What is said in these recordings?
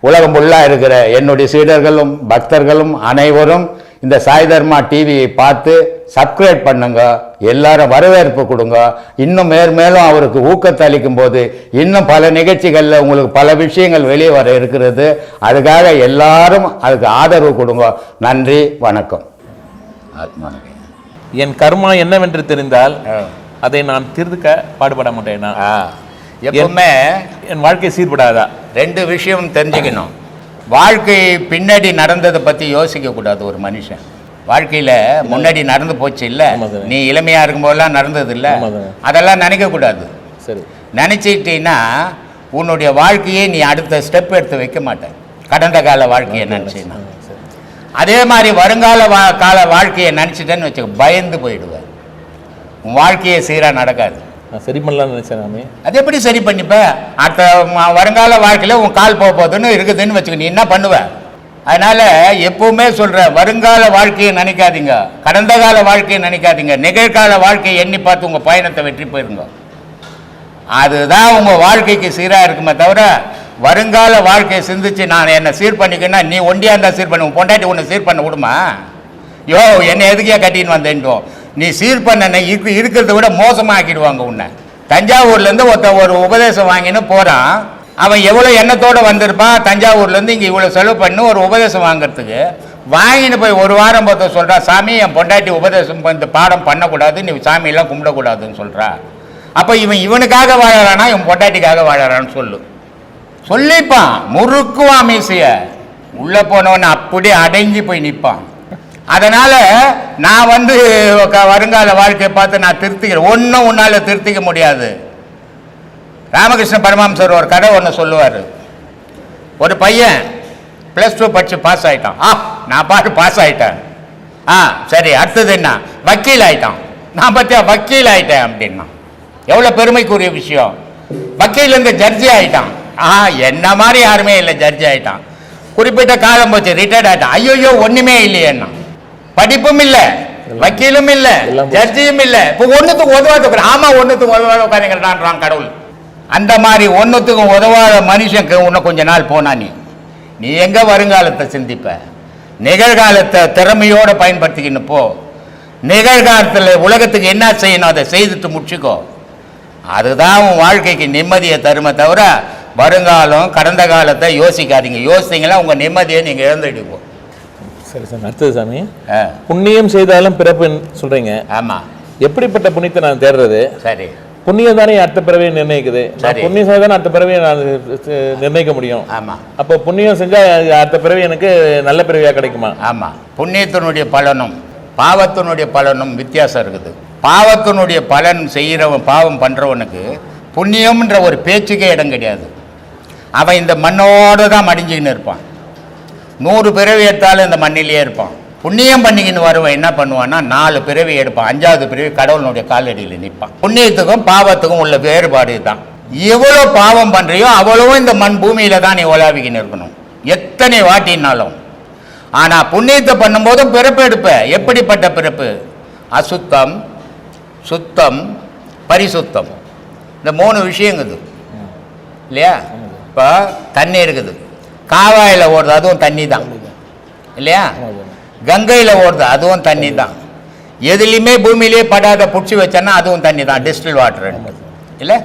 உலகம் ஃபுல்லாக இருக்கிற என்னுடைய சீடர்களும் பக்தர்களும் அனைவரும் இந்த சாய் தர்மா டிவியை பார்த்து சப்ஸ்கிரைப் பண்ணுங்க, எல்லாரும் வரவேற்பு கொடுங்க. இன்னும் மேலும் அவருக்கு ஊக்கத்தை அளிக்கும் போது இன்னும் பல நிகழ்ச்சிகளில் உங்களுக்கு பல விஷயங்கள் வெளியே வர இருக்கிறது. அதுக்காக எல்லாரும் அதுக்கு ஆதரவு கொடுங்க. நன்றி, வணக்கம். என் கர்மா என்னவென்று தெரிந்தால் அதை நான் தீர்க்க பாடுபட மாட்டேனா? எப்பவுமே என் வாழ்க்கை சீர்படாதா? ரெண்டு விஷயம் தெரிஞ்சுக்கணும். வாழ்க்கை பின்னாடி நடந்ததை பற்றி யோசிக்கக்கூடாது. ஒரு மனுஷன் வாழ்க்கையில் முன்னாடி நடந்து போச்சு இல்லை, நீ இளமையாக இருக்கும்போதெல்லாம் நடந்தது இல்லை, அதெல்லாம் நினைக்கக்கூடாது. சரி, நினச்சிக்கிட்டீங்கன்னா உன்னுடைய வாழ்க்கையை நீ அடுத்த ஸ்டெப் எடுத்து வைக்க மாட்டேன். கடந்த கால வாழ்க்கையை நினச்சின்னா அதே மாதிரி வருங்கால கால வாழ்க்கையை நினச்சிட்டேன்னு வச்சுக்க, பயந்து போயிடுவேன். உன் வாழ்க்கையை சீராக நடக்காது. சரி பண்ணலாம்னு நினச்சேன். அது எப்படி சரி பண்ணிப்ப? அடுத்த வருங்கால வாழ்க்கையில் உன் கால் போக போகுதுன்னு இருக்குதுன்னு வச்சுக்க, நீ என்ன பண்ணுவ? அதனால் எப்பவுமே சொல்கிற, வருங்கால வாழ்க்கையை நினைக்காதீங்க, கடந்த கால வாழ்க்கையை நினைக்காதீங்க, நிகழ்கால வாழ்க்கையை எண்ணி பார்த்து உங்கள் பயணத்தை வெற்றி போயிருங்க. அதுதான் உங்கள் வாழ்க்கைக்கு சீராக இருக்குமே தவிர, வருங்கால வாழ்க்கையை சிந்திச்சு நான் என்னை சீர் பண்ணிக்கன்னா நீ ஒண்டியாக இருந்தால் சீர் பண்ண, பொண்டாட்டி உன்னை சீர் பண்ண விடுமா? யோ என்னை எதுக்கியா கட்டின்னு வந்தேன்ட்டோம். நீ சீர் பண்ண இருக்கிறத விட மோசமாக ஆக்கிடுவாங்க உன்னை. தஞ்சாவூர்லேருந்து ஒரு உபதேசம் வாங்கின்னு போகிறான். அவன் எவ்வளோ எண்ணத்தோடு வந்திருப்பான். தஞ்சாவூர்லேருந்து இங்கே இவ்வளோ செலவு பண்ணி ஒரு உபதேசம் வாங்கிறதுக்கு வாங்கின்னு போய் ஒரு வாரம் பார்த்து சொல்கிறான், சாமி என் பொண்டாட்டி உபதேசம் இந்த பாடம் பண்ணக்கூடாது, நீ சாமியெல்லாம் கும்பிடக்கூடாதுன்னு சொல்கிறா. அப்போ இவனுக்காக வாழறானா இவன் பொண்டாட்டிக்காக வாழறான்னு சொல்லிப்பான். முறுக்குவான் மீசைய, உள்ளே போனவன் அப்படியே அடங்கி போய் நிற்பான். அதனால் நான் வருங்கால வாழ்க்கையை பார்த்து நான் திருத்திக்கிறேன். ஒன்றும் உன்னால் திருத்திக்க முடியாது. ராமகிருஷ்ண பரமஹம்சர் ஒரு கதை ஒன்று சொல்லுவார். ஒரு பையன் +2 படித்து பாஸ் ஆகிட்டான். நான் பாட்டு பாஸ் ஆகிட்டேன். சரி, அடுத்தது என்ன? வக்கீல் ஆகிட்டான். நான் பார்த்தியா வக்கீல் ஆகிட்டேன் அப்படின்னா எவ்வளோ பெருமைக்குரிய விஷயம். வக்கீலேருந்து ஜட்ஜி ஆகிட்டான். என்ன மாதிரி யாருமே இல்லை, ஜட்ஜி ஆகிட்டான். குறிப்பிட்ட காலம் போச்சு, ரிட்டையர்ட் ஆகிட்டான். ஐயோ ஒன்றுமே இல்லையேன்னா, படிப்பும் இல்லை, வக்கீலும் இல்லை, ஜட்ஜியும் இல்லை, இப்போ ஒன்றுத்துக்கு உதவாத. ஆமாம், ஒன்றுத்துக்கு உதவாத உட்காந்துங்கிறான் கடவுள். அந்த மாதிரி ஒன்றுத்துக்கும் உதவாத மனுஷனுக்கு இன்னும் கொஞ்ச நாள் போனா நீ எங்கே வருங்காலத்தை சிந்திப்ப? நிகழ்காலத்தை திறமையோடு பயன்படுத்திக்கின்னு போ. நிகழ்காலத்தில் உலகத்துக்கு என்ன செய்யணும் அதை செய்துட்டு முடிச்சுக்கோ. அதுதான் உன் வாழ்க்கைக்கு நிம்மதியை தருமே தவிர வருங்காலம் கடந்த காலத்தை யோசிக்காதீங்க. யோசித்தீங்களா உங்கள் நிம்மதியை நீங்கள் இழந்துடுவோம். சரி சார், அடுத்தது சாமி, புண்ணியம் செய்தாலும் பிறப்பு சொல்கிறீங்க. ஆமாம், எப்படிப்பட்ட புண்ணியத்தை நான் தேடுறது? சரி, புண்ணியம் தானே அடுத்த பிறவையை நிர்ணயிக்குது. புண்ணியம் செய்தானே அடுத்த பிறவையை நான் நிர்ணயிக்க முடியும். ஆமாம், அப்போ புண்ணியம் செஞ்சால் அடுத்த பிறவி எனக்கு நல்ல பிறவியாக கிடைக்குமா? ஆமாம், புண்ணியத்தினுடைய பலனும் பாவத்தினுடைய பலனும் வித்தியாசம் இருக்குது. பாவத்தினுடைய பலன் செய்கிறவன், பாவம் பண்ணுறவனுக்கு புண்ணியம்ன்ற ஒரு பேச்சுக்கே இடம் கிடையாது. அவன் இந்த மண்ணோடு தான் மடிஞ்சிக்கின்னு இருப்பான். 100 பிறவி எடுத்தாலும் இந்த மண்ணிலேயே இருப்பான். புண்ணியம் பண்ணிக்கின்னு வருவன் என்ன பண்ணுவான்னா 4 பிறவி எடுப்பான். 5வது பிறவி கடவுளுடைய காலடியில் நிற்பான். புண்ணியத்துக்கும் பாவத்துக்கும் உள்ள வேறுபாடு தான். எவ்வளோ பாவம் பண்ணுறியோ அவ்வளவும் இந்த மண் பூமியில் தான் நீ உலாவிக்கின்னு இருக்கணும், எத்தனை வாட்டினாலும். ஆனால் புண்ணியத்தை பண்ணும்போதும் பிறப்பு எடுப்ப. எப்படிப்பட்ட பிறப்பு? அசுத்தம், சுத்தம், பரிசுத்தம், இந்த 3 விஷயங்குது இல்லையா? இப்போ தண்ணி இருக்குது, காவாயில் ஓடுது, அதுவும் தண்ணி தான் இல்லையா? கங்கையில் ஓடுது, அதுவும் தண்ணி தான். எதுலேயுமே பூமியிலே படாத பிடிச்சி வச்சேன்னா அதுவும் தண்ணி தான், டிஸ்டில் வாட்டர் இல்லை?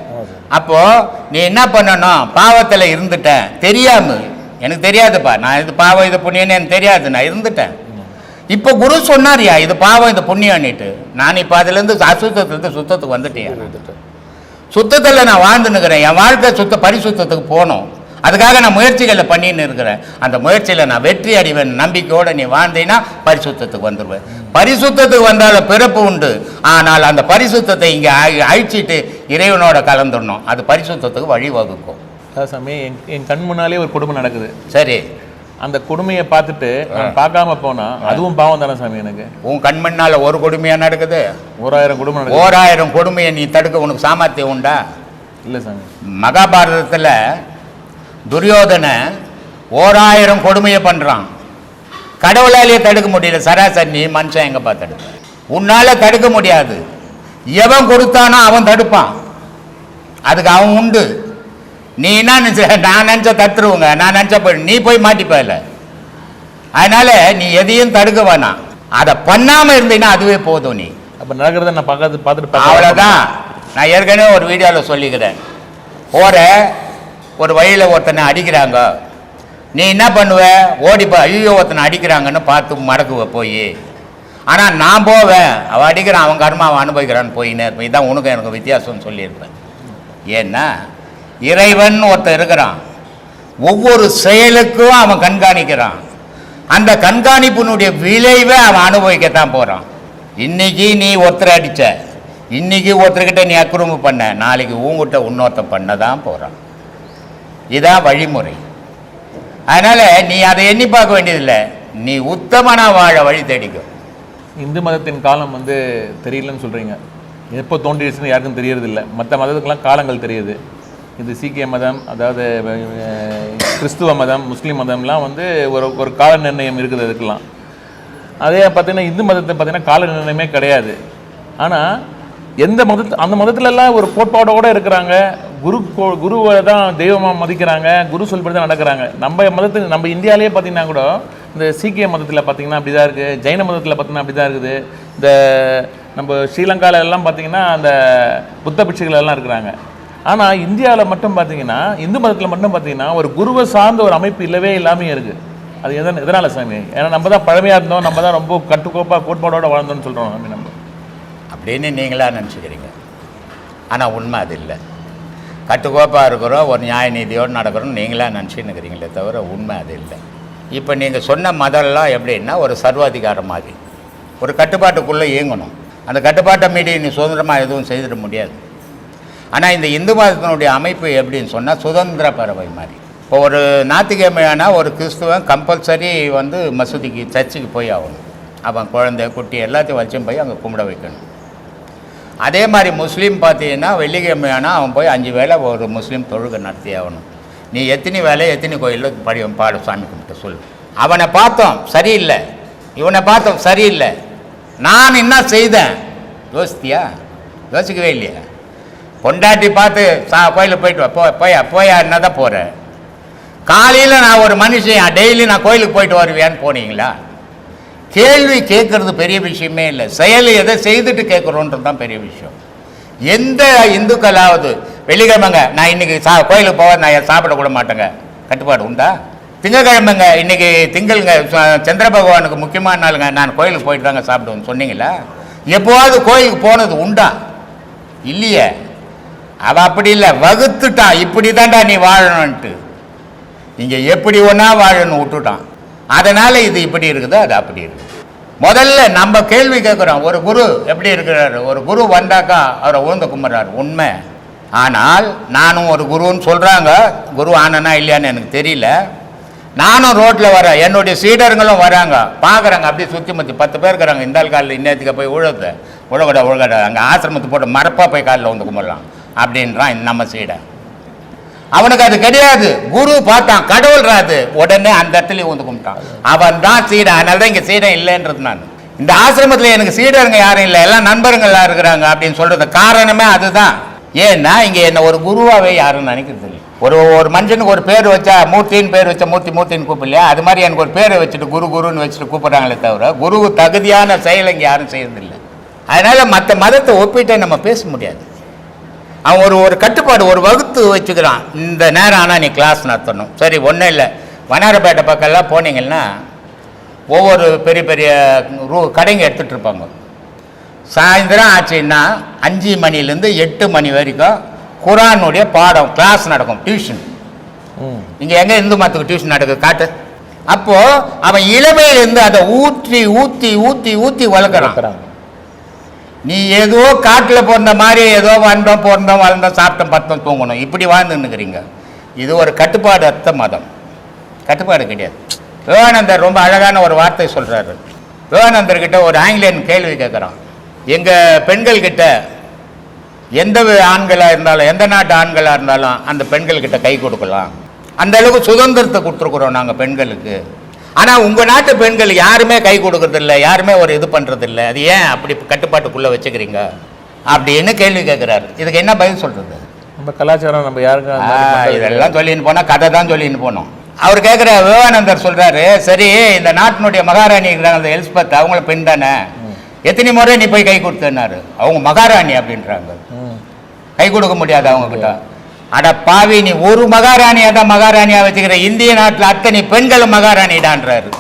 அப்போது நீ என்ன பண்ணணும்? பாவத்தில் இருந்துட்டேன், தெரியாமல், எனக்கு தெரியாதுப்பா, நான் இது பாவம் இது புண்ணியன்னு எனக்கு தெரியாது, நான் இருந்துட்டேன். இப்போ குரு சொன்னாரியா இது பாவம் இது புண்ணியம்னுட்டு, நான் இப்போ அதுலேருந்து அசுத்தத்துலேருந்து சுத்தத்துக்கு வந்துட்டேன். சுத்தத்தில் நான் வாழ்ந்துன்னுக்கிறேன். என் வாழ்க்கை பரிசுத்தத்துக்கு போகணும். அதுக்காக நான் முயற்சிகளை பண்ணின்னு இருக்கிறேன். அந்த முயற்சியில் நான் வெற்றி அடைவேன் நம்பிக்கையோடு நீ வாழ்ந்தீங்கன்னா பரிசுத்தத்துக்கு வந்துடுவேன். பரிசுத்தத்துக்கு வந்தாலும் பிறப்பு உண்டு. ஆனால் அந்த பரிசுத்தத்தை இங்கே அழிச்சிட்டு இறைவனோட கலந்துடணும். அது பரிசுத்தத்துக்கு வழிவகுக்கும். சாமி, என் கண் முன்னாலே ஒரு கொடுமை நடக்குது. சரி, அந்த கொடுமையை பார்த்துட்டு நான் பார்க்காம போனா அதுவும் பாவம் தானே சாமி? எனக்கு உன் கண்மண்ணால ஒரு கொடுமையா நடக்குது? 1000 கொடுமை நடக்குது. 1000 கொடுமையை நீ தடுக்க உனக்கு சாமர்த்தியம் உண்டா? இல்லை சாமி. மகாபாரதத்தில் துரியோதனை 1000 கொடுமையை பண்ணுறான். கடவுளாலேயே தடுக்க முடியல. சராசரி நீ மனுஷன் எங்கப்பா தடுக்க? உன்னால் தடுக்க முடியாது. எவன் கொடுத்தானோ அவன் தடுப்பான், அதுக்கு அவன் உண்டு. நீ என்ன நினச்ச, நான் நினச்சா தத்துருவோங்க, நான் நினச்சா போய் நீ போய் மாட்டிப்ப இல்லை. அதனால நீ எதையும் தடுக்க வேணாம், அதை பண்ணாமல் இருந்தீங்கன்னா அதுவே போதும். நீ அப்போ நடக்கிறத நான் பார்த்துட்டு அவ்வளோதான். நான் ஏற்கனவே ஒரு வீடியோவில் சொல்லிக்கிறேன். போகிற ஒரு வழியில் ஒருத்தனை அடிக்கிறாங்க, நீ என்ன பண்ணுவ, ஓடிப்போ ஐயோ ஒருத்தனை அடிக்கிறாங்கன்னு பார்த்து மடக்குவ போய். ஆனால் நான் போவேன், அவன் அடிக்கிறான், அவன் கர்மா அவன் அனுபவிக்கிறான்னு போயின்னே இருப்பேன். இதுதான் உனக்கு எனக்கு வித்தியாசம்னு சொல்லியிருப்பேன். ஏன்னா இறைவன் ஒருத்தன் இருக்கிறான், ஒவ்வொரு செயலுக்கும் அவன் கண்காணிக்கிறான். அந்த கண்காணிப்பினுடைய விளைவை அவன் அனுபவிக்கத்தான் போகிறான். இன்னைக்கு நீ ஒருத்தரை அடித்த, இன்னைக்கு ஒருத்தர்கிட்ட நீ அக்கிரமம் பண்ண, நாளைக்கு உங்ககிட்ட இன்னொருத்தன் பண்ண தான் போகிறான். இதான் வழிமுறை. அதனால் நீ அதை எண்ணி பார்க்க வேண்டியதில்லை, நீ உத்தமனா வாழ வழி தேடிக்கும். இந்து மதத்தின் காலம் வந்து தெரியலன்னு சொல்கிறீங்க. எப்போ தோன்றிடுச்சுன்னு யாருக்கும் தெரியறதில்லை. மற்ற மதத்துக்கெல்லாம் காலங்கள் தெரியுது. இது சீக்கிய மதம், அதாவது கிறிஸ்துவ மதம், முஸ்லீம் மதம்லாம் வந்து ஒரு கால நிர்ணயம் இருக்குது அதுக்கெல்லாம். அதே பார்த்திங்கன்னா இந்து மதத்தை பார்த்திங்கன்னா கால நிர்ணயமே கிடையாது. ஆனால் அந்த மதத்துலலாம் ஒரு கோட்பாடோடு இருக்கிறாங்க. குருவை தான் தெய்வமாக மதிக்கிறாங்க, குரு சொல்படி தான் நடக்கிறாங்க. நம்ம இந்தியாவிலேயே பார்த்திங்கன்னா கூட இந்த சீக்கிய மதத்தில் பார்த்திங்கன்னா அப்படி தான் இருக்குது, ஜெயின மதத்தில் பார்த்திங்கன்னா அப்படி தான் இருக்குது. இந்த நம்ம ஸ்ரீலங்காவிலெல்லாம் பார்த்திங்கன்னா அந்த புத்த பிட்சுகள் எல்லாம் இருக்கிறாங்க. ஆனால் இந்தியாவில் மட்டும் பார்த்திங்கன்னா இந்து மதத்தில் மட்டும் பார்த்திங்கன்னா ஒரு குருவை சார்ந்த ஒரு அமைப்பு இல்லவே இல்லாமே இருக்குது. அது எதனால் சாமி? ஏன்னா நம்ம தான் பழமையாக இருந்தோம், நம்ம தான் ரொம்ப கட்டுக்கோப்பாக கோட்பாடோடு வாழ்ந்தோம்னு சொல்கிறோம் சாமி நம்ம அப்படின்னு நீங்களாக நினச்சிக்கிறீங்க. ஆனால் உண்மை அது இல்லை. கட்டுக்கோப்பாக இருக்கிறோம், ஒரு நியாய நீதியோடு நடக்கிறோம் நீங்களாக நினச்சின்னுக்கிறீங்களே தவிர உண்மை அது இல்லை. இப்போ நீங்கள் சொன்ன மதம்லாம் எப்படின்னா ஒரு சர்வாதிகாரம் மாதிரி ஒரு கட்டுப்பாட்டுக்குள்ளே இயங்கணும். அந்த கட்டுப்பாட்டை மீறி நீ சுதந்திரமாக எதுவும் செய்திட முடியாது. ஆனால் இந்த இந்து மதத்தினுடைய அமைப்பு எப்படின்னு சொன்னால் சுதந்திர பறவை மாதிரி. இப்போ ஒரு ஞாயிற்றுக்கிழமையானா ஒரு கிறிஸ்துவன் கம்பல்சரி வந்து மசூதிக்கு சர்ச்சுக்கு போய் ஆகணும். அவன் குழந்தை குட்டி எல்லாத்தையும் வச்சும் போய் அங்கே கும்பிட வைக்கணும். அதே மாதிரி முஸ்லீம் பார்த்தீங்கன்னா வெள்ளிக்கிழமையானா அவன் போய் 5 வேளை ஒரு முஸ்லீம் தொழுகை நடத்தி ஆகணும். நீ எத்தனை வேலை எத்தனை கோயிலில் பாடு சாமி கும்பிட்டு சொல்லு. அவனை பார்த்தோம் சரியில்லை, இவனை பார்த்தோம் சரியில்லை, நான் என்ன செய்தேன் யோசித்தியா? யோசிக்கவே இல்லையா? பொண்டாட்டி பார்த்து கோயிலுக்கு போயிட்டு வா, போயா என்ன தான் போகிறேன். காலையில் நான் ஒரு மனுஷன் டெய்லி நான் கோயிலுக்கு போயிட்டு வருவேன்னு போனீங்களா? கேள்வி கேட்கறது பெரிய விஷயமே இல்லை, செயல் எதை செய்துட்டு கேட்குறோன்றது தான் பெரிய விஷயம். எந்த இந்துக்களாவது வெள்ளிக்கிழமைங்க நான் இன்னைக்கு கோயிலுக்கு போக நான் சாப்பிடக்கூட மாட்டேங்க கட்டுப்பாடு உண்டா? திங்கக்கிழமைங்க இன்னைக்கு திங்கள்ங்க சந்திர பகவானுக்கு முக்கியமான நாளுங்க நான் கோயிலுக்கு போயிட்டு தாங்க சாப்பிடுவேன்னு சொன்னீங்களா? எப்போவாவது கோயிலுக்கு போனது உண்டா? இல்லையே. அவள் அப்படி இல்லை, வகுத்துட்டான் இப்படி தான்டா நீ வாழணும்ன்ட்டு. இங்கே எப்படி ஒன்றா வாழணும்னு விட்டுட்டான். அதனால் இது இப்படி இருக்குது, அது அப்படி இருக்குது. முதல்ல நம்ம கேள்வி கேட்குறோம், ஒரு குரு எப்படி இருக்கிறாரு? ஒரு குரு வந்தாக்கா அவரை ஊர்ந்து கும்பிட்றாரு, உண்மை. ஆனால் நானும் ஒரு குருன்னு சொல்கிறாங்க, குரு ஆனனா இல்லையான்னு எனக்கு தெரியல. நானும் ரோட்டில் வரேன், என்னுடைய சீடர்களும் வராங்க, பார்க்குறாங்க, அப்படியே சுற்றி முற்றி 10 பேர் இருக்கிறாங்க. இந்த காலில் இன்னத்துக்கு போய் உழகடை அங்கே ஆசிரமத்தை போட்டு மரப்பாக போய் காலில் வந்து கும்பிடலாம் அப்படின்றான் நம்ம சீடை. அவனுக்கு அது கிடையாது. குரு பார்த்தான், கடவுள் ராது, உடனே அந்த இடத்துல வந்து கும்பிட்டான். அவன் தான் சீடன். அதனால தான் இங்கே சீடன் இல்லைன்றது. நான் இந்த ஆசிரமத்தில் எனக்கு சீடருங்க யாரும் இல்லை, எல்லாம் நண்பர்களாக இருக்கிறாங்க அப்படின்னு சொல்கிறது காரணமே அதுதான். ஏன்னா இங்கே என்ன ஒரு குருவாகவே யாரும் நினைக்கிறது இல்லை. ஒரு மனுஷனுக்கு ஒரு பேர் வச்சா மூர்த்தின்னு பேர் வச்சா மூர்த்தின்னு கூப்பிடலையா? அது மாதிரி எனக்கு ஒரு பேரை வச்சுட்டு குருன்னு வச்சுட்டு கூப்பிட்றாங்களே தவிர குரு தகுதியான செயல் இங்கே யாரும் செய்யறதில்லை. அதனால் மற்ற மதத்தை ஒப்பிட்டே நம்ம பேச முடியாது. அவன் ஒரு கட்டுப்பாடு ஒரு வகுத்து வச்சுக்கிறான். இந்த நேரம் ஆனால் நீ கிளாஸ் நடத்தணும். சரி, ஒன்றும் இல்லை, வண்ணாரப்பேட்டை பக்கம்லாம் போனீங்கன்னா ஒவ்வொரு பெரிய பெரிய கடைங்க எடுத்துகிட்டு இருப்பாங்க. சாயந்தரம் ஆச்சுன்னா 5 மணிலேருந்து 8 மணி வரைக்கும் குரானுடைய பாடம் கிளாஸ் நடக்கும், டியூஷன். இங்கே எங்கே இந்து மதத்துக்கு டியூஷன் நடக்குது காட்டு? அப்போது அவன் இளமையிலேருந்து அதை ஊற்றி ஊற்றி ஊற்றி ஊற்றி வளர்க்குறான். நீ ஏதோ காட்டில் பிறந்த மாதிரி ஏதோ வந்தோம் பிறந்தோம் வளர்ந்தோம் சாப்பிட்டோம் பத்தோம் தூங்கணும் இப்படி வாழ்ந்துன்னுக்கிறீங்க. இது ஒரு கட்டுப்பாடு அற்ற மதம், கட்டுப்பாடு கிடையாது. விவேகானந்தர் ரொம்ப அழகான ஒரு வார்த்தை சொல்கிறாரு. விவேகானந்தர்கிட்ட ஒரு ஆங்கிலேயன் கேள்வி கேட்குறான், எங்கள் பெண்கள்கிட்ட எந்த ஆண்களாக இருந்தாலும் எந்த நாட்டு ஆண்களாக இருந்தாலும் அந்த பெண்கள்கிட்ட கை கொடுக்கலாம், அந்த அளவுக்கு சுதந்திரத்தை கொடுத்துருக்குறோம் நாங்கள் பெண்களுக்கு. ஆனால் உங்கள் நாட்டு பெண்கள் யாருமே கை கொடுக்கறதில்ல, யாருமே ஒரு இது பண்ணுறதில்ல, அது ஏன் அப்படி கட்டுப்பாட்டுக்குள்ளே வச்சுக்கிறீங்க அப்படின்னு கேள்வி கேட்குறாரு. இதுக்கு என்ன பதில் சொல்கிறது? நம்ம கலாச்சாரம் நம்ம யாருக்கும் அந்த மாதிரி பண்றது இதெல்லாம் சொல்லின்னு போனால் கதை தான் சொல்லின்னு போனோம். அவர் கேட்குற விவேகானந்தர் சொல்கிறாரு, சரி இந்த நாட்டினுடைய மகாராணி இருக்கிறாங்க அந்த எலிசபெத், அவங்கள பெண் தானே, எத்தனை முறை நீ போய் கை கொடுத்தனாரு, அவங்க மகாராணி அப்படின்றாங்க, கை கொடுக்க முடியாது அவங்கக்கிட்ட. அட பாவி, நீ ஒரு மகாராணியாக தான் மகாராணியாக வச்சுக்கிற, இந்திய நாட்டில் அத்தனை பெண்களும் மகாராணிடான்றாரு.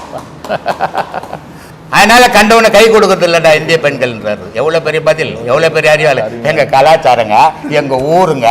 அதனால கண்டவனை கை கொடுக்கறது இல்லைடா இந்திய பெண்கள்ன்றாரு. எவ்வளோ பெரிய பதில், எவ்வளோ பெரிய அறிவாளி. எங்கள் கலாச்சாரங்க, எங்கள் ஊருங்க.